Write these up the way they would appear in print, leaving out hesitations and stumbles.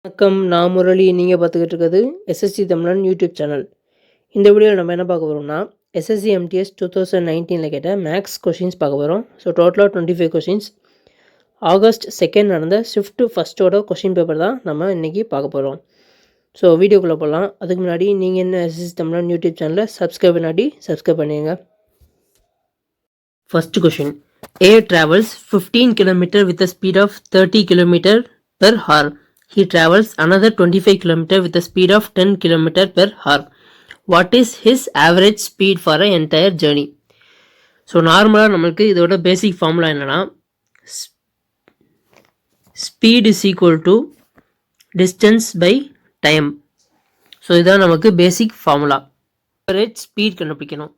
வணக்கம், நான் முரளி. நீங்கள் பார்த்துக்கிட்டு இருக்கிறது எஸ்எஸ்சி தமிழன் யூடியூப் சேனல். இந்த வீடியோவில் நம்ம என்ன பார்க்க போகிறோம்னா, எஸ்எஸ்சி எம்டிஎஸ் 2019 கேட்ட மேக்ஸ் கொஷின்ஸ் பார்க்க போகிறோம். ஸோ டோட்டலாக 25 கொஷின்ஸ். ஆகஸ்ட் 2 நடந்த ஷிஃப்ட் ஃபஸ்ட்டோட கொஷின் பேப்பர் தான் நம்ம இன்றைக்கி பார்க்க போகிறோம். ஸோ வீடியோக்குள்ளே போகலாம். அதுக்கு முன்னாடி நீங்கள் என்ன எஸ்எஸ்சி தமிழன் யூடியூப் சேனலை சப்ஸ்கிரைப் பண்ணாடி சப்ஸ்கிரைப் பண்ணிடுங்க. First question. A travels 15 km with a speed of 30 km per hour. He travels another 25 km with a speed of 10 km per hour. What is his average speed for an entire journey? So நார்மலாக நம்மளுக்கு இதோட basic formula என்னென்னா, speed is equal to distance by time. So இதுதான் நமக்கு basic formula. Average speed கண்டுபிடிக்கணும்.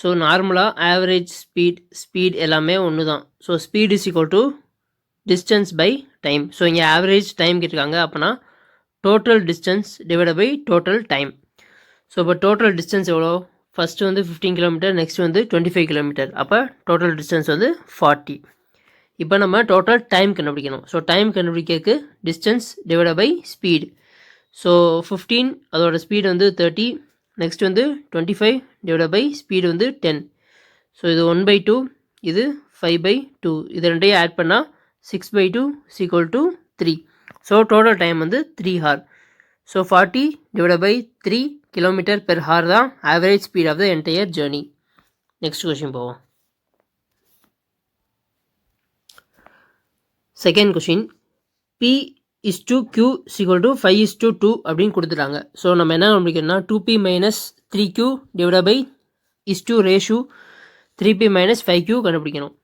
So நார்மலாக average speed எல்லாமே ஒன்று தான். So speed is equal to distance by time. So இங்கே ஆவரேஜ் டைம் கேட்டிருக்காங்க. அப்போனா total distance divide by total time. So இப்போ டோட்டல் டிஸ்டன்ஸ் எவ்வளோ? ஃபஸ்ட்டு வந்து 15 கிலோமீட்டர், நெக்ஸ்ட் வந்து 25 கிலோமீட்டர். அப்போ டோட்டல் டிஸ்டன்ஸ் வந்து 40. இப்போ நம்ம டோட்டல் டைம் கண்டுபிடிக்கணும். ஸோ டைம் கண்டுபிடிக்கிறதுக்கு distance divide by speed. So 15 அதோட ஸ்பீடு வந்து 30, நெக்ஸ்ட் வந்து 25 டிவைட் பை ஸ்பீடு வந்து 10. ஸோ இது 1/2, இது 5/2. இது ரெண்டையும் ஆட் பண்ணால் 6/2 = 3. ஸோ டோட்டல் டைம் வந்து 3 hour. So 40 divide by 3 km per hour தான் average speed of the entire journey. Next question போவோம். Second question. P/Q = 5/2 அப்படின்னு கொடுத்துட்டாங்க. ஸோ நம்ம என்ன கண்டுபிடிக்கணும்னா 2P - 3Q divide by ratio 3P - 5Q கண்டுபிடிக்கணும்.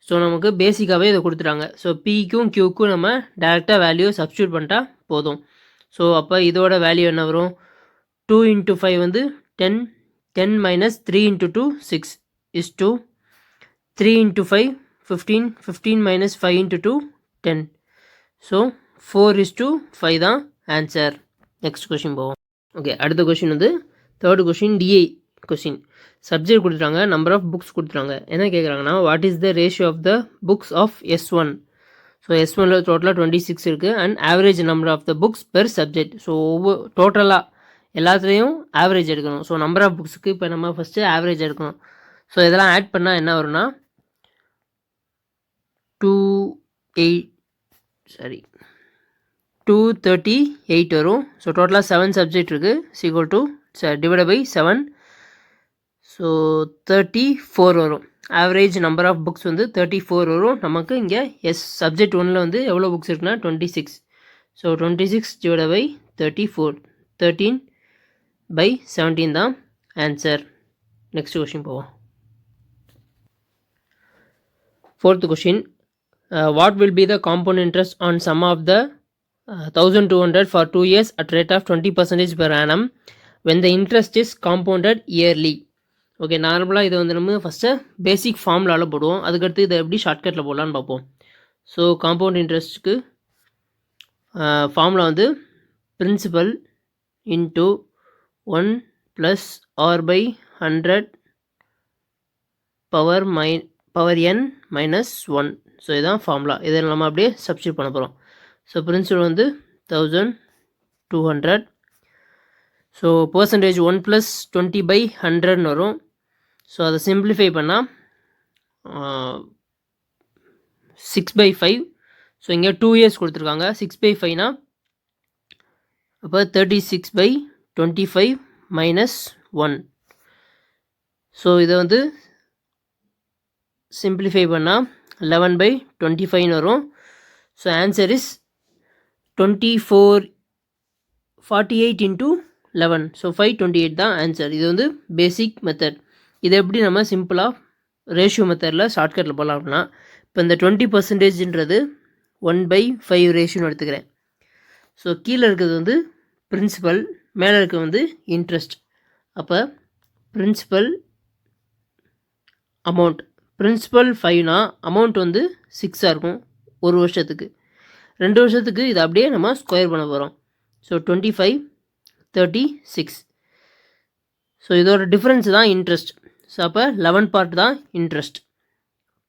ஸோ நமக்கு பேசிக்காகவே இதை கொடுத்துட்டாங்க. ஸோ பிக்கும் கியூக்கும் நம்ம டேரெக்டாக வேல்யூ சப்ஸ்டியூட் பண்ணிட்டா போதும். ஸோ அப்போ இதோட வேல்யூ என்ன வரும்? 2 × 5 வந்து 10, 10 - 3 × 2 6 = 3 × 5 15, 15 - 5 × 2 10. ஸோ 4:5 தான் ஆன்சர். நெக்ஸ்ட் கொஷின் போவோம். ஓகே, அடுத்த கொஷின் வந்து third question, DI question. Subject கொடுத்துட்டாங்க, நம்பர் ஆஃப் புக்ஸ் கொடுத்துட்டாங்க. என்ன கேட்குறாங்கன்னா, what is the ratio of the books of S1? So S1ல் டோட்டலாக 26 இருக்குது. And average number of the books per subject. So டோட்டலாக எல்லாத்துலேயும் ஆவரேஜ் எடுக்கணும். ஸோ நம்பர் ஆஃப் புக்ஸுக்கு இப்போ நம்ம ஃபஸ்ட்டு ஆவரேஜ் எடுக்கணும். ஸோ இதெல்லாம் ஆட் பண்ணால் என்ன வரும்னா 238 வரும். ஸோ டோட்டலாக 7 சப்ஜெக்ட் இருக்குது. Divide by 7. ஸோ 34 வரும். ஆவரேஜ் நம்பர் ஆஃப் புக்ஸ் வந்து 34 வரும். நமக்கு இங்கே சப்ஜெக்ட் 1ல் வந்து எவ்வளோ புக்ஸ் இருக்குன்னா 26. ஸோ 26 டிவைட் பை 34, 13/17 தான் ஆன்சர். நெக்ஸ்ட் கொஷின் போவோம். Fourth question. What will be the compound interest on sum of the 1200 for 2 years at rate of 20% per annum when the interest is compounded yearly? Okay, நார்மலாக இதை வந்து நம்ம first basic ஃபார்முலாவில் போடுவோம். அதுக்கடுத்து இதை எப்படி ஷார்ட்கட்டில் போடலான்னு பார்ப்போம். ஸோ காம்பவுண்ட் இன்ட்ரெஸ்ட்டுக்கு ஃபார்முலா வந்து principal into 1 + R/100 power n - 1. So இதுதான் ஃபார்முலா. இதை நம்ம அப்படியே சப்ஸ்டியூட் பண்ண போகிறோம். ஸோ பிரின்சிபல் வந்து 1200. ஸோ பர்சன்டேஜ் 1 + 20/100 வரும். ஸோ அதை சிம்பிளிஃபை பண்ணால் 6/5. ஸோ இங்கே 2 years கொடுத்துருக்காங்க. 6/5னா அப்போ 36/25 - 1. ஸோ இதை வந்து சிம்பிளிஃபை பண்ணால் 11/25 வரும். So answer is 48 × 11. ஸோ 528 தான் ஆன்சர். இது வந்து பேசிக் மெத்தட். இதை எப்படி நம்ம சிம்பிளாக ரேஷியோ மெத்தடில் ஷார்ட்கட்டில் போகலாம் அப்படின்னா, இப்போ இந்த 20%ன்றது 1/5 ரேஷியோன்னு எடுத்துக்கிறேன். ஸோ கீழே இருக்கிறது வந்து பிரின்சிபல், மேலே இருக்கிறது வந்து இன்ட்ரெஸ்ட். அப்போ பிரின்சிபல் அமௌண்ட், பிரின்சிபல் 5னா அமௌண்ட் வந்து 6ஆக இருக்கும். 1 வருஷத்துக்கு. 2 வருஷத்துக்கு இதை அப்படியே நம்ம ஸ்கொயர் பண்ண போகிறோம். ஸோ 25, 36. ஸோ இதோட டிஃப்ரென்ஸ் தான் இன்ட்ரெஸ்ட். ஸோ அப்போ 11 பார்ட் தான் இன்ட்ரெஸ்ட்,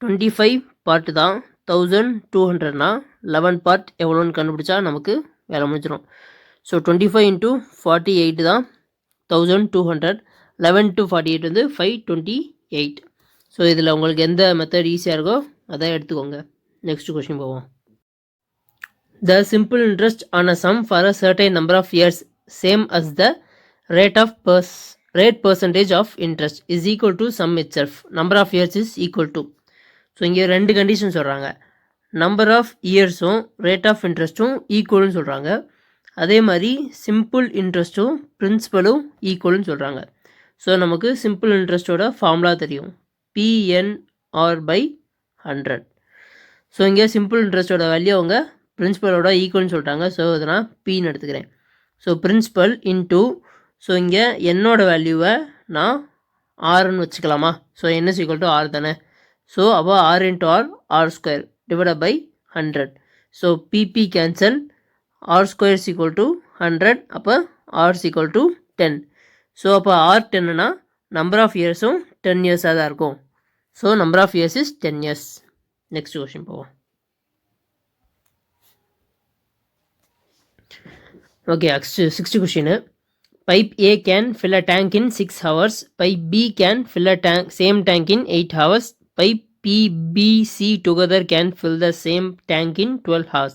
25 பார்ட் தான் 1200னா 11 பார்ட் எவ்வளோன்னு கண்டுபிடிச்சா நமக்கு வேலை முடிஞ்சிடும். ஸோ 25 இன்ட்டு 48 தான் 1200. 11 to 48 வந்து 528. ஸோ இதில் உங்களுக்கு எந்த மெத்தட் ஈஸியாக இருக்கோ அதை எடுத்துக்கோங்க. நெக்ஸ்ட் கொஸ்டின் போவோம். The simple interest on a sum for a certain number of years same as the rate percentage of interest is equal to sum itself. Number of years is equal to. So இங்கே ரெண்டு condition சொல்கிறாங்க. Number of இயர்ஸும் rate of இன்ட்ரெஸ்ட்டும் ஈக்குவல்னு சொல்கிறாங்க. அதே மாதிரி simple இன்ட்ரெஸ்ட்டும் பிரின்சிபலும் ஈக்குவல்னு சொல்கிறாங்க. So நமக்கு simple இன்ட்ரெஸ்ட்டோட formula தெரியும், PNR/100. So இங்கே சிம்பிள் இன்ட்ரெஸ்ட்டோட வேல்யூ அவங்க பிரின்சிபலோட ஈக்குவல்னு சொல்லிட்டாங்க. ஸோ இதை நான் Pன்னு எடுத்துக்கிறேன். ஸோ பிரின்சிபல் இன்டூ, ஸோ இங்கே என்னோட வேல்யூவை நான் ஆர்ன்னு வச்சுக்கலாமா? So N is equal to R தானே. ஸோ அப்போ R into R square divided by 100. So PP cancel, R square is equal to 100, அப்போ R is equal to 10. So அப்போ R 10னா நம்பர் ஆஃப் இயர்ஸும் 10 இயர்ஸாக தான் இருக்கும். So number of years is 10 years. Next question போவோம். Okay, 60 question. Pipe A can fill a tank in 6 hours. Pipe B can fill a same tank in 8 hours. Pipe P, B, C together can fill the same tank in 12 hours.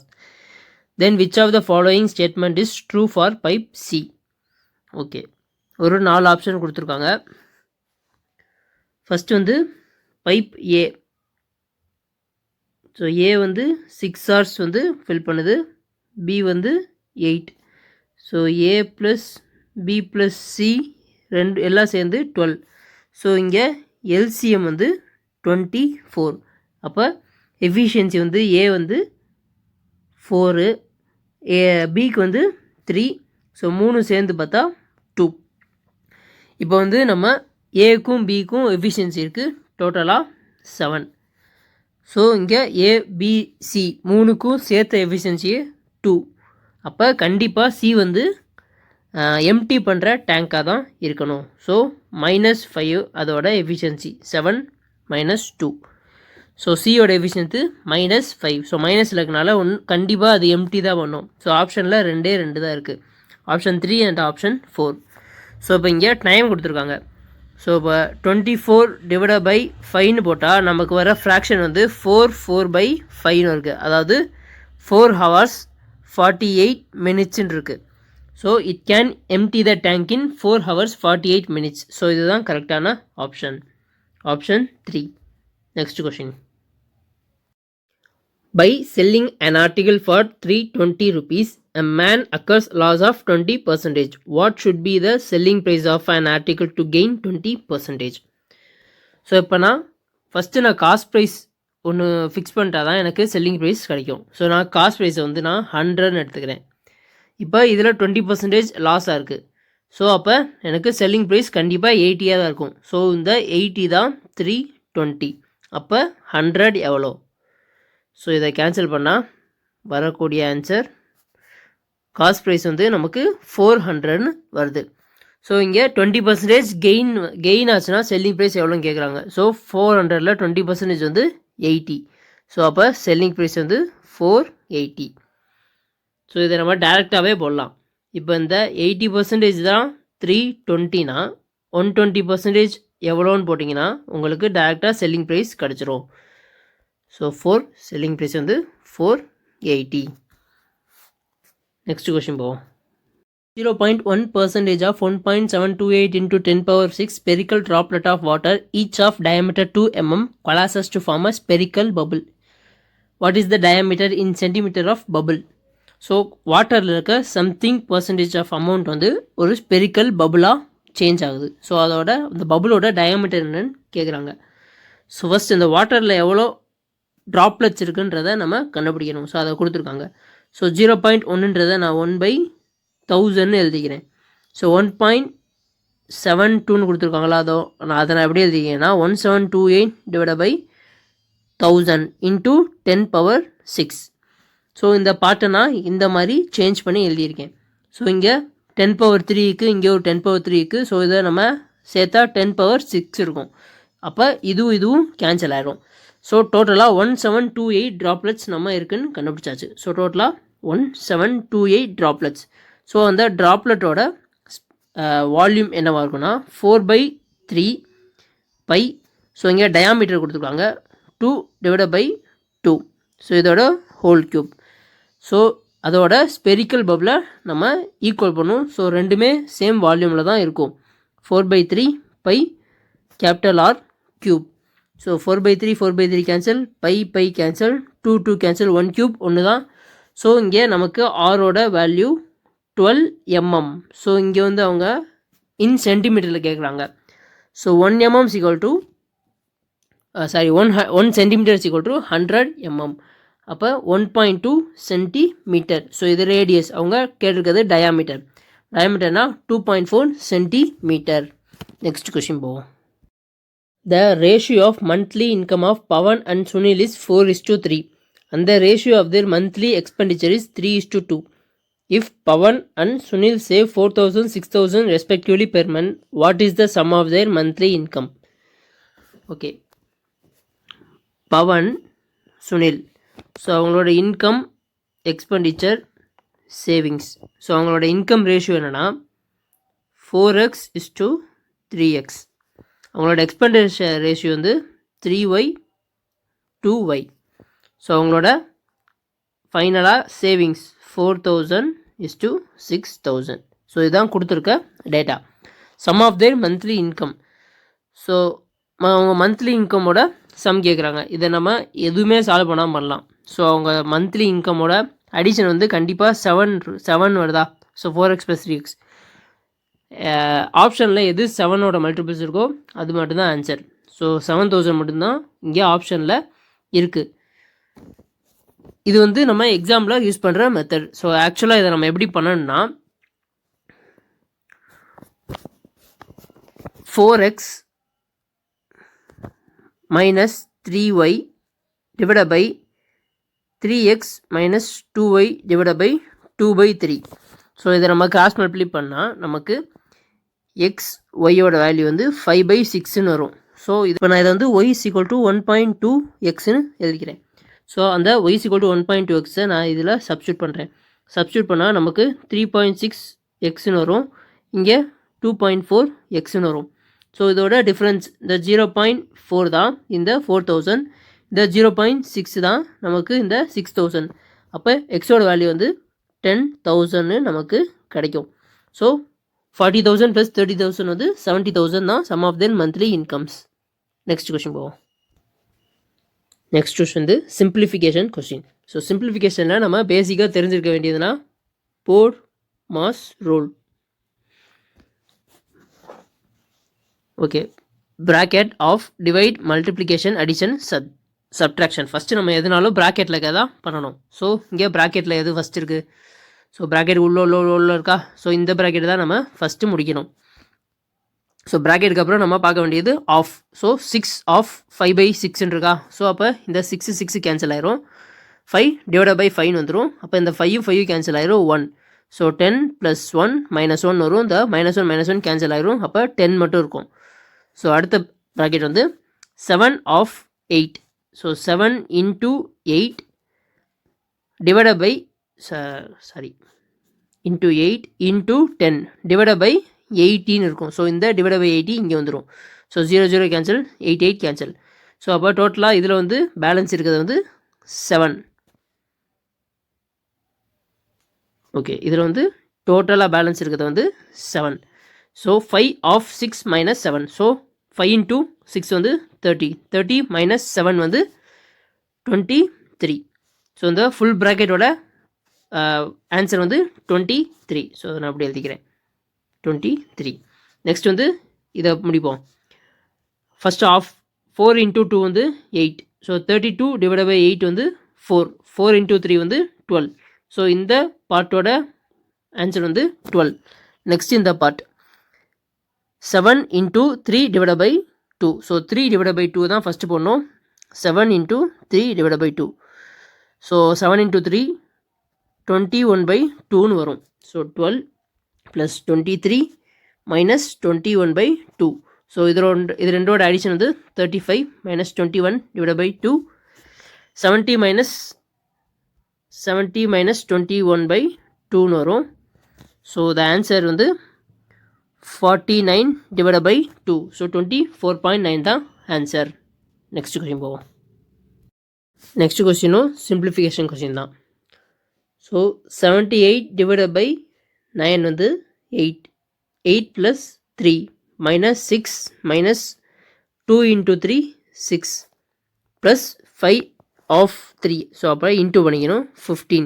Then which of the following statement is true for pipe C? Okay, ஒரு 4 option கொடுத்துருக்காங்க. First வந்து pipe ஏ. So ஏ வந்து 6 hours வந்து fill பண்ணுது, B வந்து 8. So ஏ plus B plus C ரெண்டு எல்லாம் சேர்ந்து 12. ஸோ இங்கே எல்சிஎம் வந்து 24. அப்போ எஃபிஷியன்சி வந்து ஏ வந்து 4, பிக்கு வந்து 3. ஸோ 3 சேர்ந்து பார்த்தா 2. இப்போ வந்து நம்ம ஏக்கும் பிக்கும் எஃபிஷியன்சி இருக்குது டோட்டலாக 7. ஸோ இங்கே ஏபிசி 3க்கும் சேர்த்த எஃபிஷியன்சி 2. அப்போ கண்டிப்பாக சி வந்து எம்டி பண்ணுற டேங்காக தான் இருக்கணும். ஸோ -5 அதோட எஃபிஷியன்சி 7 - 2. ஸோ சியோட எஃபிஷியன்சி -5. ஸோ மைனஸில் இருக்கனால கண்டிப்பாக அது எம்டி தான் பண்ணும். ஸோ ஆப்ஷனில் 2 தான் இருக்குது, ஆப்ஷன் 3 அண்ட் ஆப்ஷன் 4. ஸோ இப்போ இங்கே டைம் கொடுத்துருக்காங்க. ஸோ இப்போ 24 டிவைட் பை 5ன்னு போட்டால் நமக்கு வர ஃப்ராக்ஷன் வந்து 4/5ன்னு இருக்குது. அதாவது 4 hours 48 minutes இருக்குது. So it can empty the tank in 4 hours 48 minutes. So இதுதான் கரெக்டான option, option 3. Next question. By selling an article for 320 rupees, a man occurs loss of 20%. What should be the selling price of an article to gain 20%? So இப்போ first நான் cost price ஒன்று fix பண்ணிட்டா தான் எனக்கு selling price கிடைக்கும். So நான் cost ப்ரைஸை வந்து நான் 100ன்னு எடுத்துக்கிறேன். இப்போ இதில் 20% லாஸாக இருக்குது. ஸோ அப்போ எனக்கு செல்லிங் ப்ரைஸ் கண்டிப்பாக 80 தான் இருக்கும். ஸோ இந்த 80 தான் 320. அப்போ 100 எவ்வளோ? ஸோ இதை கேன்சல் பண்ணால் வரக்கூடிய ஆன்சர் காஸ்ட் ப்ரைஸ் வந்து நமக்கு 400ன்னு வருது. ஸோ இங்கே 20% கெயின் ஆச்சுன்னா செல்லிங் ப்ரைஸ் எவ்வளோன்னு கேட்குறாங்க. ஸோ 400ல் 20% வந்து 80. ஸோ அப்போ செல்லிங் ப்ரைஸ் வந்து 480. ஸோ இதை நம்ம டேரெக்டாகவே போடலாம். இப்போ இந்த 80% தான் 320னா 120% எவ்வளோன்னு போட்டிங்கன்னா உங்களுக்கு டேரெக்டாக செல்லிங் ப்ரைஸ் கிடச்சிரும். ஸோ 4 செல்லிங் ப்ரைஸ் வந்து 480. நெக்ஸ்ட் கொஸ்டின் போவோம். 0.1% of 1.728 into 10⁶ spherical droplet of water, each of diameter 2 mm, collapses to form a spherical bubble. What is the diameter in centimeter of bubble? So வாட்டரில் இருக்க something percentage of amount வந்து ஒரு spherical பபுளாக change ஆகுது. So அதோட இந்த பபுளோட diameter என்னன்னு கேட்குறாங்க. So first இந்த வாட்டரில் எவ்வளோ ட்ராப்லெட்ஸ் இருக்குன்றதை நம்ம கண்டுபிடிக்கணும். ஸோ அதை கொடுத்துருக்காங்க. ஸோ 0.1ன்றதை நான் 1/1000ன்னு எழுதிக்கிறேன். ஸோ 1.72ன்னு கொடுத்துருக்காங்களா, அதை நான் எப்படி எழுதிக்கிறேன்னா 1728 டிவைட் பை 1000 இன்ட்டு 10⁶. ஸோ இந்த பாட்டை நான் இந்த மாதிரி சேஞ்ச் பண்ணி எழுதியிருக்கேன். ஸோ இங்கே 10⁻3க்கு இங்கே ஒரு 10⁻3க்கு. ஸோ இதை நம்ம சேர்த்தா 10⁻6 இருக்கும். அப்போ இதுவும் கேன்சல் ஆகிடும். ஸோ டோட்டலாக 1728 ட்ராப்லெட்ஸ் நம்ம இருக்குன்னு கண்டுபிடிச்சாச்சு. ஸோ டோட்டலாக 1728 droplets. ஸோ அந்த ட்ராப்லெட்டோட வால்யூம் என்னவாக இருக்குன்னா 4/3 பை. ஸோ இங்கே டயாமீட்டர் கொடுத்துருக்காங்க 2/2. ஸோ இதோட ஹோல் க்யூப். ஸோ அதோட ஸ்பெரிக்கல் பபிளை நம்ம ஈக்குவல் பண்ணும். ஸோ ரெண்டுமே சேம் வால்யூமில் தான் இருக்கும். 4/3 by capital R cube. So 4/3 cancel, by cancel, 2 cancel, 1 cube ஒன்று தான். ஸோ இங்கே நமக்கு ஆரோட வேல்யூ 12 mm. ஸோ இங்கே வந்து அவங்க இன் சென்டிமீட்டரில் கேட்குறாங்க. So 1 mm equal to 1 centimetre equal to 100 mm. அப்போ 1.2 சென்டிமீட்டர். ஸோ இது ரேடியஸ், அவங்க கேட்டிருக்கிறது டயாமீட்டர். டயாமீட்டர்னா 2.4 சென்டிமீட்டர். நெக்ஸ்ட் கொஷின் போவோம். The ratio of monthly income of Pawan and Sunil is 4:3 and the ratio of their monthly expenditure is 3:2. If Pawan and Sunil save 4,000, 6,000 respectively per month, what is the sum of their monthly income? Okay. Pawan, Sunil. So அவங்களோட income, expenditure, savings. So அவங்களோட income ratio என்னென்னா 4x:3x. அவங்களோட expenditure ratio வந்து 3y:2y. So அவங்களோட ஃபைனலாக savings 4,000:6,000. So இதுதான் கொடுத்துருக்க data. Sum of their monthly income. So அவங்க மந்த்லி இன்கமோட சம் கேட்குறாங்க. இதை நம்ம எதுவுமே சால்வ் பண்ணாமல் பண்ணலாம். ஸோ அவங்க மந்த்லி இன்கமோட அடிஷன் வந்து கண்டிப்பாக 7 வருதா? So 4x+3x. ஆப்ஷனில் எது 7ஓட மல்டிபிள்ஸ் இருக்கோ அது மட்டும்தான் ஆன்சர். ஸோ 7,000 மட்டும்தான் இங்கே ஆப்ஷனில் இருக்குது. இது வந்து நம்ம எக்ஸாம்பிளாக யூஸ் பண்ணுற மெத்தட். ஸோ ஆக்சுவலாக இதை நம்ம எப்படி பண்ணணும்னா 4x minus 3y divided by 3x minus 2y divided by 2/3. So இதை நம்ம கிராஸ் மல்டிப்ளை பண்ணால் நமக்கு எக்ஸ் ஒய்யோட வேல்யூ வந்து 5/6ன்னு வரும். ஸோ இப்போ நான் இதை வந்து y = 1.2xன்னு எழுதிக்கிறேன். ஸோ அந்த y = 1.2x நான் இதில் சப்ஸ்டியூட் பண்ணுறேன். சப்ஸ்டியூட் பண்ணால் நமக்கு 3.6xன்னு வரும். இங்கே 2.4xன்னு வரும். ஸோ இதோட டிஃப்ரென்ஸ் இந்த 0.4 தான் இந்த 4,000, இந்த 0.6 தான் நமக்கு இந்த 6,000. அப்போ எக்ஸோட வேல்யூ வந்து 10,000ன்னு நமக்கு கிடைக்கும். ஸோ 40,000 + 30,000 வந்து 70,000 தான் sum of then monthly incomes. Next question போவோம். நெக்ஸ்ட் கொஷின் வந்து சிம்பிளிஃபிகேஷன் கொஷின். ஸோ சிம்பிளிஃபிகேஷனில் நம்ம பேசிக்காக தெரிஞ்சிருக்க வேண்டியதுன்னா BODMAS rule. Okay, bracket of divide, multiplication, addition, subtraction. First நம்ம எதுனாலும் ப்ராக்கெட்டில் தான் பண்ணணும். ஸோ இங்கே ப்ராக்கெட்டில் எது ஃபஸ்ட் இருக்குது? ஸோ ப்ராக்கெட் உள்ள இருக்கா? ஸோ இந்த ப்ராக்கெட் தான் நம்ம ஃபஸ்ட்டு முடிக்கணும். ஸோ ப்ராக்கெட்டுக்கு அப்புறம் நம்ம பார்க்க வேண்டியது ஆஃப். ஸோ 6 ஆஃப் 5/6 இருக்கா? ஸோ அப்போ இந்த 6 கேன்சல் ஆயிரும். 5 / 5 வந்துடும். அப்போ இந்த 5 கேன்சல் ஆயிரும் 1. ஸோ 10 + 1 -1 வரும். இந்த -1 கேன்சல் ஆயிரும். அப்போ 10 மட்டும் இருக்கும். ஸோ அடுத்த ப்ராக்கெட் வந்து 7 of 8. So 7 × 8 divided by into 8 into 10 divided by 18 இருக்கும். ஸோ இந்த divided by 80 இங்கே வந்துடும். So 0 cancel, 8 cancel. ஸோ அப்போ டோட்டலாக இதில் வந்து பேலன்ஸ் இருக்கிறது வந்து 7. ஓகே, இதில் வந்து டோட்டலாக பேலன்ஸ் இருக்கிறது வந்து 7. So 5 of 6 -7. ஸோ 5 × 6 வந்து 30. 30 - 7 வந்து 23. ஸோ இந்த ஃபுல் ப்ராக்கெட்டோட ஆன்சர் வந்து 23. ஸோ அதை நான் அப்படி எழுதிக்கிறேன் 23. நெக்ஸ்ட் வந்து இதை முடிப்போம். ஃபஸ்ட்டு ஆஃப் 4 × 2 வந்து 8. ஸோ 32 divided by 8 வந்து 4. 4 × 3 வந்து 12. ஸோ இந்த பார்ட்டோட ஆன்சர் வந்து 12. நெக்ஸ்ட் இந்த part 7 × 3 divided by 2. So 3 divided by 2 தான் ஃபஸ்ட்டு போடணும். 7 × 3 divided by 2. ஸோ 7 × 3 21/2ன்னு வரும். ஸோ 12 + 23 - 21/2. ஸோ இது ரெண்டோட அடிஷன் வந்து 35 - 21 divided by 2. 70 - 70 minus 21/2 வரும். ஸோ த ஆன்சர் வந்து 49 divided by 2. ஸோ 24.9 தான் ஆன்சர். நெக்ஸ்ட் கொஸ்டின் போவோம். நெக்ஸ்ட் கொஸ்டினும் சிம்பிளிஃபிகேஷன் கொஸ்டின் தான். ஸோ 78 divided by 9 வந்து 8. 8 plus 3 minus 6 minus 2 into 3 6 plus 5 of 3. So அப்போ இன்ட்டு பண்ணிக்கணும் 15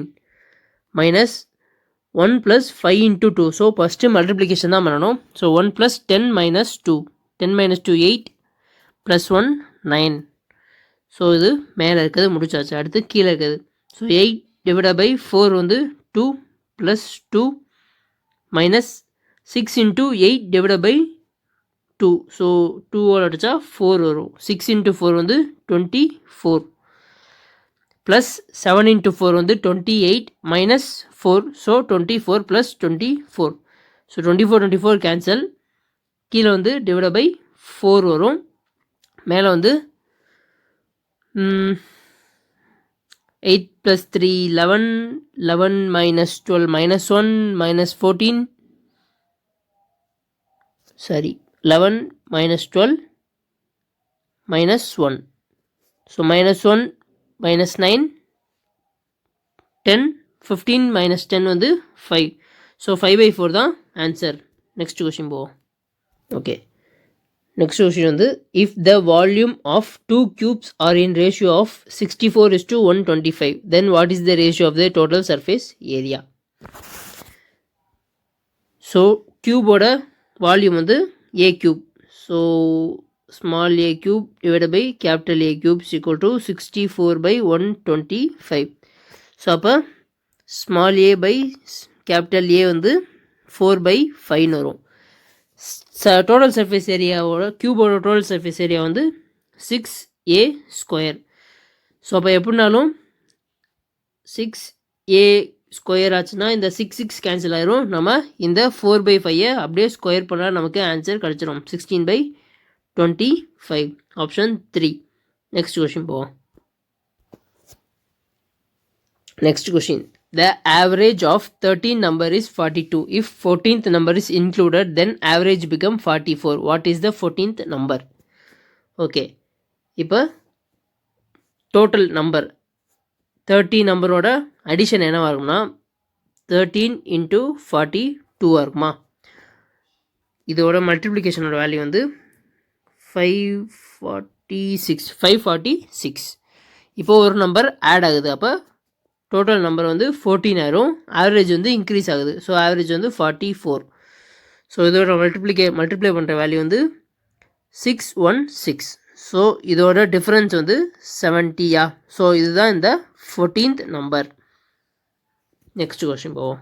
minus 1 plus 5 into 2. So first multiplication தான் பண்ணணும். So 1 plus 10 minus 2. 10 minus 2 8 plus 1 9. So இது மேலே இருக்கிறது முடிச்சாச்சு. அடுத்து கீழே இருக்குது. ஸோ 8 divided by 4 வந்து 2 plus 2 minus 6 into 8 divided by 2. So 2 அடித்தா 4 வரும். 6 into 4 வந்து 24 plus 7 into 4 வந்து 28 minus 4. So 24 plus 24. So 24 cancel. கீழே வந்து divided by 4 வரும். மேலே வந்து 8 plus 3 11 11 minus 12 minus 1 minus 14 sorry 11 minus 12 minus 1. so minus 1 minus 9 10 15 minus 10 வந்து 5. so 5/4 தான் ஆன்சர். நெக்ஸ்ட் கொஸ்டின் போவோம். ஓகே, நெக்ஸ்ட் கொஸ்டின் வந்து if the volume of 2 cubes are in ratio of 64:125 then what is the ratio of the total surface area. So கியூபோட volume வந்து a cube. So small a cube divided by capital A cube is equal to 64/125. So அப்போ small a by capital A வந்து 4/5 வரும். Total surface ஏரியாவோட கியூபோட total surface area வந்து 6a². So அப்போ எப்படினாலும் 6a² ஆச்சுன்னா இந்த 6 கேன்சல் ஆயிரும். நம்ம இந்த 4/5 அப்படியே ஸ்கொயர் பண்ணால் நமக்கு ஆன்சர் கிடச்சிரும் 16/25. ஆப்ஷன் 3. நெக்ஸ்ட் கொஸ்டின் போவோம். Next question the average of 13 number is 42. if 14th number is included then average become 44. what is the 14th number? okay, இப்போ டோட்டல் நம்பர் 30 நம்பரோட அடிஷன் என்னவாக இருக்கும்னா 13 into 42 இருக்குமா. இதோட மல்டிப்ளிகேஷனோட வேல்யூ வந்து 546. இப்போ ஒரு நம்பர் ஆட் ஆகுது. அப்போ டோட்டல் நம்பர் வந்து 14 ஆயிரும். ஆவரேஜ் வந்து இன்க்ரீஸ் ஆகுது. ஸோ ஆவரேஜ் வந்து 44. ஸோ இதோட மல்டிப்ளை பண்ணுற வேல்யூ வந்து 616. ஸோ இதோட டிஃப்ரென்ஸ் வந்து 70. ஸோ இதுதான் இந்த 14th நம்பர். நெக்ஸ்ட் கொஸ்டின் போவோம்.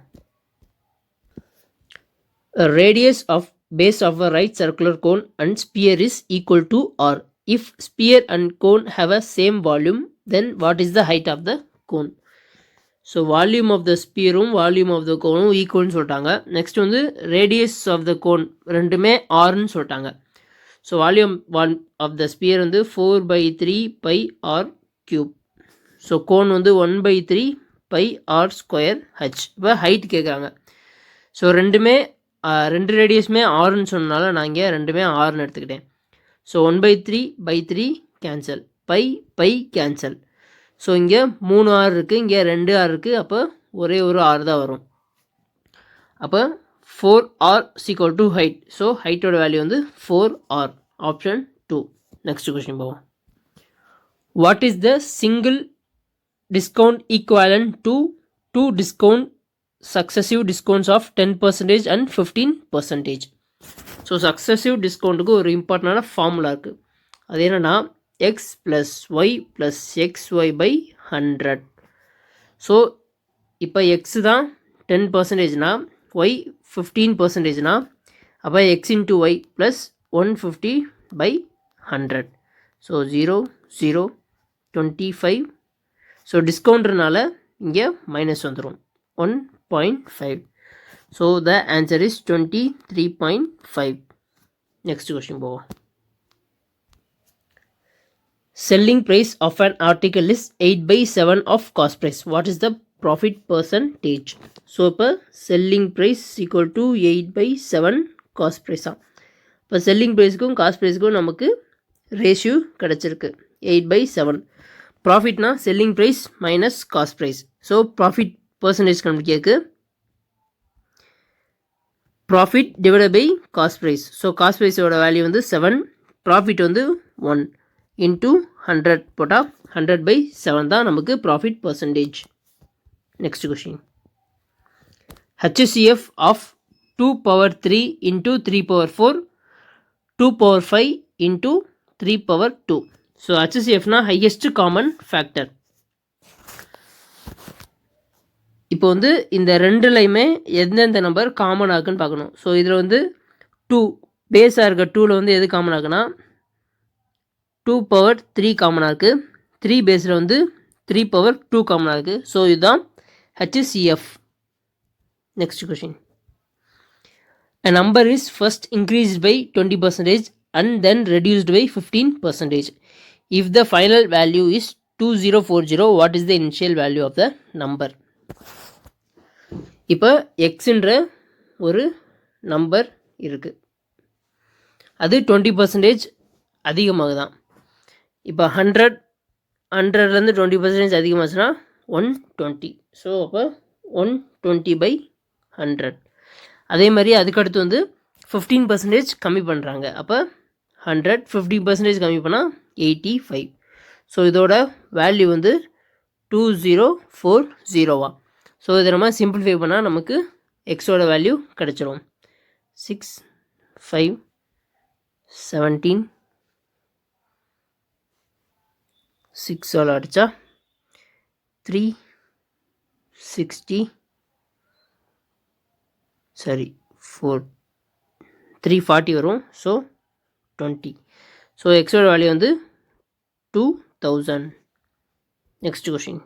Radius of base of a right circular cone and sphere is equal to r. if sphere and cone have a same volume then what is the height of the cone? So volume of the ஸ்பியரும் volume of the கோனும் ஈக்குவல்னு சொல்லிட்டாங்க. Next வந்து radius of the cone ரெண்டுமே ஆர்ன்னு சொல்லிட்டாங்க. So volume of the sphere வந்து 4/3 πr³. So cone வந்து 1/3 πr²h. இப்போ ஹைட் கேட்குறாங்க. ஸோ ரெண்டு ரேடியஸுமே ஆறுன்னு சொன்னனால நான் இங்கே ரெண்டுமே ஆறுன்னு எடுத்துக்கிட்டேன். So 1/3/3 cancel, by cancel. So இங்கே 3 ஆர் இருக்குது, இங்கே 2 ஆர் இருக்குது. அப்போ ஒரே ஒரு ஆர் தான் வரும். அப்போ 4r = ஹைட். ஸோ ஹைட்டோட வேல்யூ வந்து 4r. ஆப்ஷன் 2. நெக்ஸ்ட் கொஸ்டின் போவோம். What is the single discount equivalent to 2 discount successive discounts of 10% and 15%? So successive டிஸ்கவுண்ட்டுக்கு ஒரு இம்பார்ட்டண்டான ஃபார்முலா இருக்குது. அது என்னென்னா x + y + xy/100. ஸோ இப்போ எக்ஸ் தான் 10%னா y 15%னா அப்போ x × y + 150/100. ஸோ 0 0 25. ஸோ டிஸ்கவுண்ட்னால இங்கே மைனஸ் வந்துடும் 1.5. So the answer is 23.5. Next question போவோம். Selling price of an article is 8/7 of cost price. What is the profit percentage. So இப்போ selling price equal to 8/7 cost ப்ரைஸாக. இப்போ selling ப்ரைஸுக்கும் cost ப்ரைஸுக்கும் நமக்கு ratio கிடச்சிருக்கு 8/7. ப்ராஃபிட்னா selling price minus cost price. So profit percentage கண்டுபிடிக்கிறதுக்கு profit divided by cost price. So cost ப்ரைஸோட வேல்யூ வந்து 7, ப்ராஃபிட் வந்து 1 இன்ட்டு 100 போட்டால் 100/7 தான் நமக்கு profit percentage. Next question. HCF of 2/3 into 3/4 2/5 into 3/2. So HCFனா ஹையஸ்ட் காமன் ஃபேக்டர். இப்போ வந்து இந்த ரெண்டுலையுமே எந்தெந்த நம்பர் காமன் ஆகுன்னு பார்க்கணும். ஸோ இதில் வந்து 2 பேஸாக இருக்க 2ல் வந்து எது காமன் ஆகுனா 2/3 காமனாக இருக்குது. 3 பேஸில் வந்து 3/2 காமனாக இருக்குது. ஸோ இதுதான் HCF. Next question. A number is first increased by 20% and then reduced by 15%. If the final value is 2040, what is the initial value of the number? இப்போ எக்ஸுன்ற ஒரு நம்பர் இருக்குது, அது 20% அதிகமாகுதான். இப்போ 100லேருந்து 20% அதிகமாச்சுன்னா 120. ஸோ அப்போ 120/100. அதே மாதிரி அதுக்கடுத்து வந்து 15% கம்மி பண்ணுறாங்க. அப்போ 100 50% கம்மி பண்ணால் 85. ஸோ இதோட வேல்யூ வந்து 2040. ஸோ இதை நம்ம சிம்பிளிஃபை பண்ணால் நமக்கு எக்ஸோட வேல்யூ கிடச்சிரும். 6 5 17 6 அடித்தா 360 340 வரும். ஸோ 20. ஸோ எக்ஸோட வேல்யூ வந்து 2000. Next question.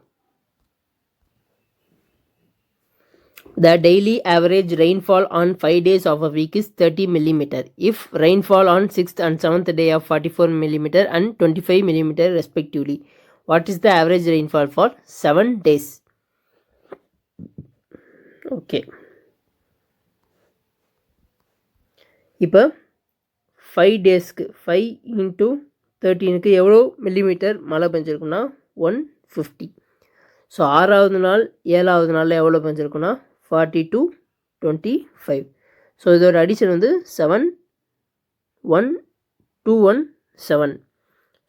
The daily average rainfall on 5 days of a week is 30 mm. If rainfall on 6th and 7th day of 44 mm and 25 mm respectively, what is the average rainfall for 7 days? Okay. இப்போ 5 டேஸ்க்கு 5 into 13க்கு எவ்வளோ millimetre மழை பெஞ்சிருக்குன்னா 150. So 6வது நாள் 7வது நாளில் எவ்வளோ பெஞ்சிருக்குன்னா 40 to 25. ஸோ இதோட அடிஷன் வந்து 7 1 2 1 7.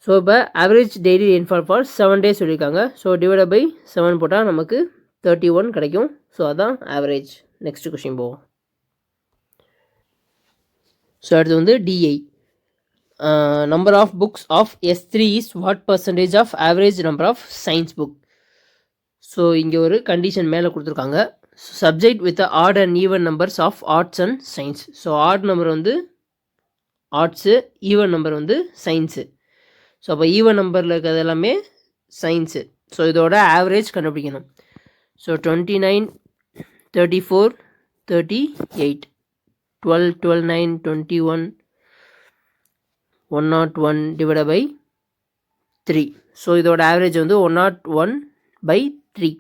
ஸோ இப்போ average daily rainfall for 7 days சொல்லியிருக்காங்க. ஸோ டிவைட் பை 7 போட்டால் நமக்கு 31 கிடைக்கும். ஸோ அதான் ஆவரேஜ். நெக்ஸ்ட் கொஷின் போவோம். ஸோ அடுத்து வந்து DI. Number of books of S3 is what percentage of average number of science book. So இங்கே ஒரு கண்டிஷன் மேலே கொடுத்துருக்காங்க. Subject with odd and even numbers of arts and science. So odd number வந்து arts, even number வந்து science. So அப்போ even நம்பரில் இருக்கிறது எல்லாமே சயின்ஸு. ஸோ இதோட ஆவரேஜ் கண்டுபிடிக்கணும். So 29 34 38 12 12 9 21 101 divide by 3. ஸோ இதோட ஆவரேஜ் வந்து 101/3.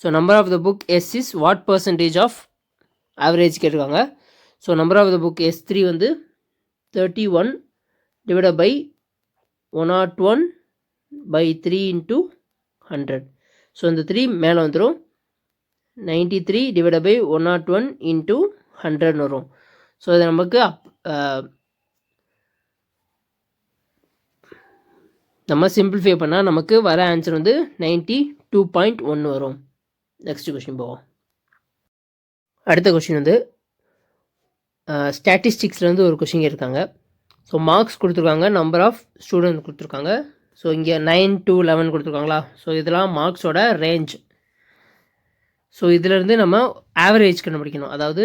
So number of the book S is what percentage of average கேட்டிருக்காங்க. So number of the book S3 வந்து 31 டிவைட் பை 101/3 இன்ட்டு 100. ஸோ இந்த 3 மேலே வந்துடும். 93 டிவைட் பை 101 இன்ட்டு 100 வரும். ஸோ இது நமக்கு நம்ம சிம்பிளிஃபை பண்ணால் நமக்கு வர ஆன்சர் வந்து 92.1 வரும். நெக்ஸ்ட் கொஷின் போவோம். அடுத்த கொஷின் வந்து ஸ்டாட்டிஸ்டிக்ஸ்லேருந்து ஒரு கொஷின் இருக்காங்க. ஸோ மார்க்ஸ் கொடுத்துருக்காங்க, நம்பர் ஆஃப் ஸ்டூடெண்ட் கொடுத்துருக்காங்க. ஸோ இங்கே 9 to 11 கொடுத்துருக்காங்களா. ஸோ இதெல்லாம் மார்க்ஸோட ரேஞ்ச். ஸோ இதிலேருந்து நம்ம ஆவரேஜ் கண்டுபிடிக்கணும். அதாவது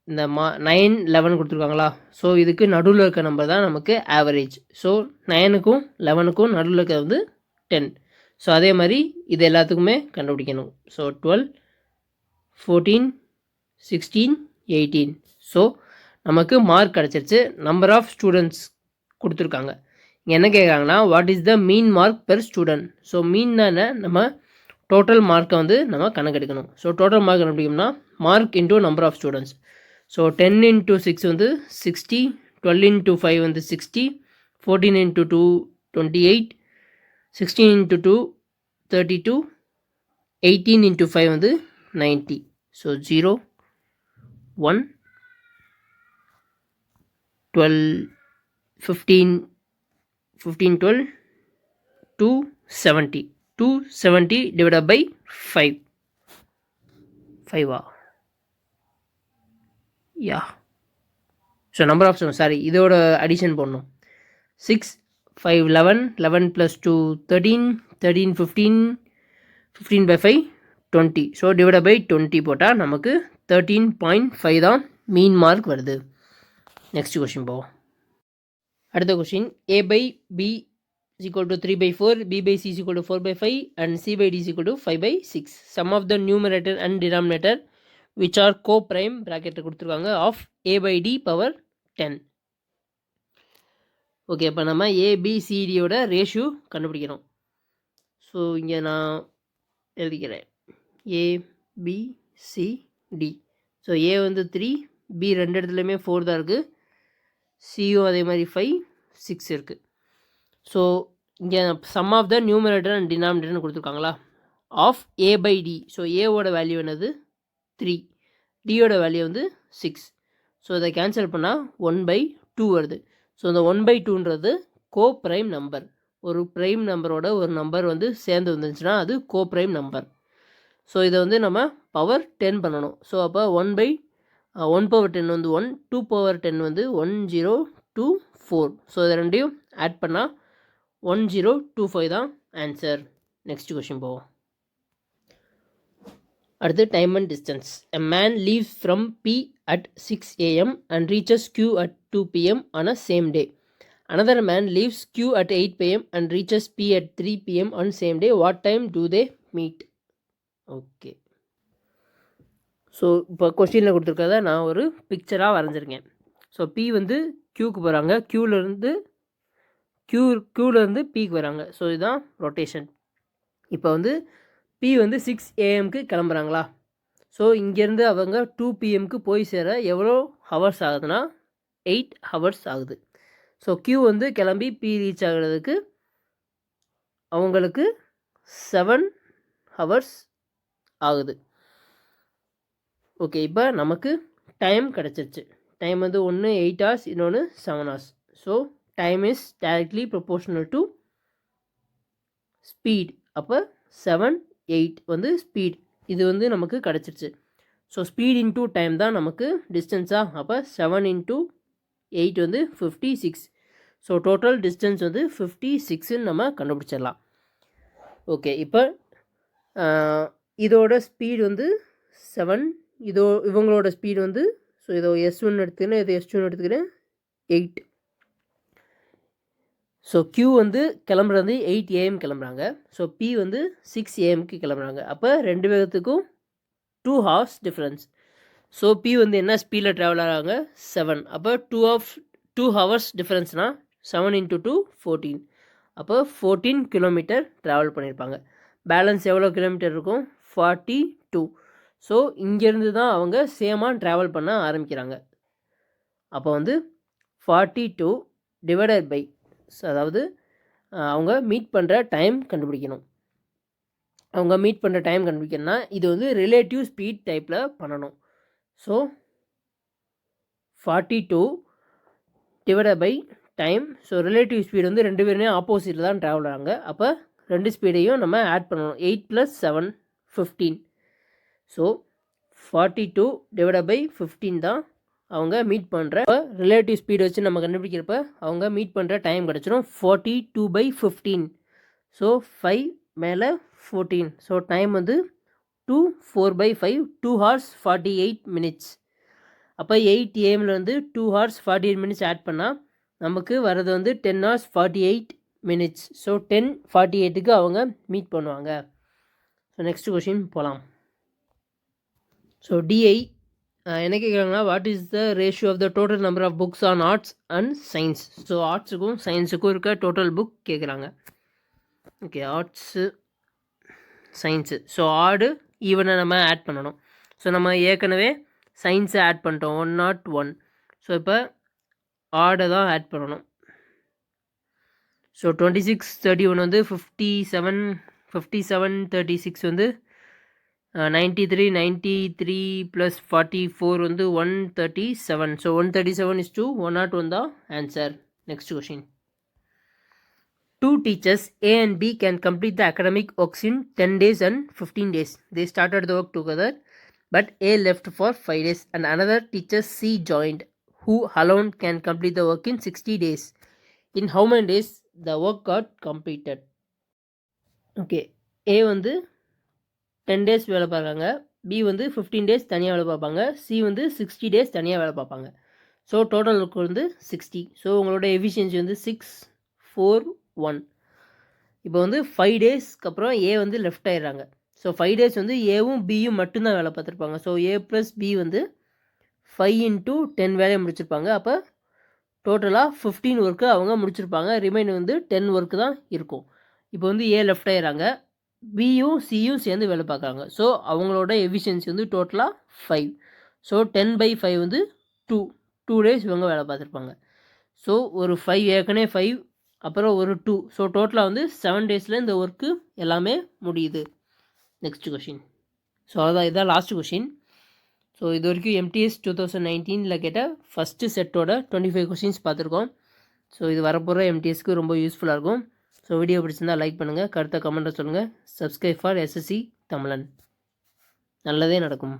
இந்த 9 11 கொடுத்துருக்காங்களா. ஸோ இதுக்கு நடுவில் இருக்க நம்பர் தான் நமக்கு ஆவரேஜ். ஸோ 9க்கும் 11க்கும் நடுவில் இருக்கிறது வந்து 10. ஸோ அதே மாதிரி இது எல்லாத்துக்குமே கண்டுபிடிக்கணும். ஸோ 12 14 16 18. ஸோ நமக்கு மார்க் கிடச்சிருச்சு. நம்பர் ஆஃப் ஸ்டூடெண்ட்ஸ் கொடுத்துருக்காங்க. இங்கே என்ன கேட்குறாங்கன்னா what is the mean mark per student. So மீன்னா என்ன, நம்ம டோட்டல் மார்க்கை வந்து நம்ம கணக்கெடுக்கணும். ஸோ டோட்டல் மார்க் கண்டுபிடிக்கணும்னா mark into number of students. So 10 into 6 வந்து 60, 12 into 5 வந்து 60, 14 into 2 28, 16 into 2 32, 18 into 5 வந்து 90. ஸோ 0 1 12 15 15 12 270 270 divided by 5 5 யா. ஸோ நம்பர் ஆஃப் சாரி இதோட அடிஷன் போடணும். 6 5 11 11 + 2 13 13 15 15 by 5 20. ஸோ டிவைட் பை 20 போட்டால் நமக்கு 13.5 தான் மீன் மார்க் வருது. நெக்ஸ்ட் கொஷின் போவோம். அடுத்த question a/b is equal to 3/4, b/c is equal to 4/5 and c/d is equal to 5/6. Sum of the numerator and denominator which are co-prime bracket கொடுத்துருக்காங்க of a/d power 10. Okay, இப்போ நம்ம ABCDயோட ratio கண்டுபிடிக்கிறோம். So இங்கே நான் எழுதிக்கிறேன் ABCD. So A வந்து 3, B ரெண்டு இடத்துலையுமே 4 தான் இருக்குது, சியும் அதே மாதிரி 5 6 இருக்குது. ஸோ இங்கே sum of the numerator and டினாமினேட்டர்னு கொடுத்துருக்காங்களா ஆஃப் a/d. ஸோ ஏவோட வேல்யூ என்னது 3, டியோட வேல்யூ வந்து 6. ஸோ இதை கேன்சல் பண்ணால் 1/2 வருது. ஸோ இந்த 1/2ன்றது கோ ப்ரைம் நம்பர். ஒரு ப்ரைம் நம்பரோட ஒரு நம்பர் வந்து சேர்ந்து வந்துருந்துச்சுன்னா அது கோ ப்ரைம் நம்பர். ஸோ இதை வந்து நம்ம பவர் 10 பண்ணணும். ஸோ அப்போ 1 பவர் 10 வந்து 1, 2 பவர் 10 வந்து 1024. ஸோ இதை ரெண்டையும் ஆட் பண்ணால் 1025 தான் ஆன்சர். நெக்ஸ்ட் கொஷின் போவோம். அடுத்து time and distance. A man leaves from P at 6 AM and reaches Q at 2 PM on a same day. Another man leaves Q at 8 PM and reaches P at 3 PM on same day. What time do they meet? Okay, so இப்போ கொஸ்டினில் கொடுத்துருக்கறத நான் ஒரு பிக்சராக வரைஞ்சிருக்கேன். So P வந்து Qக்கு போகிறாங்க, க்யூலேருந்து Pக்கு வராங்க. So இதுதான் rotation. இப்போ வந்து P வந்து 6 AMக்கு கிளம்புறாங்களா. ஸோ இங்கேருந்து அவங்க 2 PMக்கு போய் சேர எவ்வளோ ஹவர்ஸ் ஆகுதுன்னா 8 ஹவர்ஸ் ஆகுது. ஸோ Q வந்து கிளம்பி P ரீச் ஆகிறதுக்கு அவங்களுக்கு 7 ஹவர்ஸ் ஆகுது. ஓகே, இப்போ நமக்கு டைம் கிடச்சிருச்சு. டைம் வந்து ஒன்று 8 hours, இன்னொன்று 7 hours. So time is directly proportional to speed. அப்போ 7 8 வந்து ஸ்பீட். இது வந்து நமக்கு கிடச்சிருச்சு. ஸோ ஸ்பீட் இன்டூ டைம் தான் நமக்கு டிஸ்டன்ஸாக. அப்போ 7 into 8 வந்து 56. ஸோ டோட்டல் டிஸ்டன்ஸ் வந்து 56ன்னு நம்ம கண்டுபிடிச்சிடலாம். ஓகே, இப்போ இதோட ஸ்பீட் வந்து 7, இவங்களோட ஸ்பீட் வந்து, ஸோ இதோ S1 எடுத்துக்கிறேன், இது S2 எடுத்துக்கிறேன் 8. ஸோ Q வந்து கிளம்புறது 8 AM கிளம்புறாங்க. ஸோ P வந்து 6 AMக்கு கிளம்புறாங்க. அப்போ ரெண்டு பேர்த்துக்கும் 2 hours டிஃப்ரென்ஸ். ஸோ P வந்து என்ன ஸ்பீடில் ட்ராவல் ஆகிறாங்க 7. அப்போ 2 hours டிஃப்ரென்ஸ்னால் 7 into 2 14. அப்போ 14 கிலோமீட்டர் ட்ராவல் பண்ணியிருப்பாங்க. பேலன்ஸ் எவ்வளோ கிலோமீட்டர் இருக்கும் 42. ஸோ இங்கேருந்து தான் அவங்க சேமாக ட்ராவல் பண்ண ஆரம்பிக்கிறாங்க. அப்போ வந்து 42 டிவைடட் பை, அதாவது அவங்க மீட் பண்ணுற டைம் கண்டுபிடிக்கணும். அவங்க மீட் பண்ணுற டைம் கண்டுபிடிக்கணும்னா இது வந்து ரிலேட்டிவ் ஸ்பீட் டைப்பில் பண்ணணும். So 42 divided by time. So relative speed வந்து ரெண்டு பேருமே ஆப்போசிட்டில் தான் ட்ராவல் ஆகிறாங்க. அப்போ ரெண்டு ஸ்பீடையும் நம்ம ஆட் பண்ணணும். 8 + 7 15. ஸோ 42 டிவைடட் பை 15 தான் அவங்க மீட் பண்ணுற ரிலேட்டிவ் ஸ்பீடு வச்சு நம்ம கண்டுபிடிக்கிறப்ப அவங்க மீட் பண்ணுற டைம் கிடச்சிடும் 42/15. ஸோ 5 மேலே 14. ஸோ டைம் வந்து 2 4/5 2 hours 48 minutes. அப்போ 8 AM-லேருந்து 2 hours 48 minutes ஆட் பண்ணால் நமக்கு வர்றது வந்து 10 hours 48 minutes. ஸோ 10:48க்கு அவங்க மீட் பண்ணுவாங்க. ஸோ நெக்ஸ்ட் கொஷின் போகலாம். ஸோ DI என்ன கேட்குறாங்கன்னா, what is the ratio of the total number of books on arts and science. So ஆர்ட்ஸுக்கும் சயின்ஸுக்கும் இருக்க டோட்டல் புக் கேட்குறாங்க. Okay, arts science. So odd ஈவனை நம்ம ஆட் பண்ணணும். ஸோ நம்ம ஏற்கனவே சயின்ஸை ஆட் பண்ணிட்டோம் 101. ஸோ இப்போ ஆடை தான் ஆட் பண்ணணும். ஸோ 26 31 வந்து 57 57 36 வந்து 93 93 ப்ளஸ் 44 வந்து 137. ஸோ 137 is to 101 தான் answer. Next question. 2 teachers A and B can complete the academic works in 10 days and 15 days. They started the work together, but A left for 5 days and another teacher C joined, who alone can complete the work in 60 days. In how many days the work got completed? Okay, A வந்து 10 days வேலை பார்க்குறாங்க, B வந்து 15 days தனியாக வேலை பார்ப்பாங்க, C வந்து 60 days தனியாக வேலை பார்ப்பாங்க. ஸோ டோட்டல் ஒர்க் வந்து 60. ஸோ உங்களோட எஃபிஷியன்சி வந்து 6 4 1. இப்போ வந்து 5 டேஸ்க்கு அப்புறம் ஏ வந்து லெஃப்ட் ஆயிடுறாங்க. ஸோ 5 டேஸ் வந்து ஏவும் பியும் மட்டும்தான் வேலை பார்த்துருப்பாங்க. ஸோ ஏ ப்ளஸ் பி வந்து 5 into 10 வேலையை முடிச்சிருப்பாங்க. அப்போ டோட்டலாக 15 ஒர்க்கு அவங்க முடிச்சிருப்பாங்க. ரிமைன் வந்து 10 ஒர்க்கு தான் இருக்கும். இப்போ வந்து ஏ லெஃப்ட் ஆயிடுறாங்க, பியும் சியும் சேர்ந்து வேலை பார்க்குறாங்க. ஸோ அவங்களோட எஃபிஷியன்சி வந்து டோட்டலாக 5. ஸோ 10/5 வந்து 2 டேஸ் இவங்க வேலை பார்த்துருப்பாங்க. ஸோ ஒரு 5 ஏற்கனவே 5 அப்புறம் ஒரு 2. ஸோ டோட்டலாக வந்து 7 டேஸில் இந்த ஒர்க்கு எல்லாமே முடியுது. Next question. ஸோ அதான் இதான் லாஸ்ட் கொஷின். ஸோ இது வரைக்கும் MTS 2019 கேட்ட ஃபஸ்ட்டு செட்டோட 25 கொஷின்ஸ் பார்த்துருக்கோம். ஸோ இது வரப்போகிற MTSக்கு ரொம்ப யூஸ்ஃபுல்லாக இருக்கும். ஸோ வீடியோ பிடிச்சிருந்தா லைக் பண்ணுங்கள், கருத்தை கமெண்ட்டை சொல்லுங்கள். சப்ஸ்கிரைப் ஃபார் SSC தமிழன். நல்லதே நடக்கும்.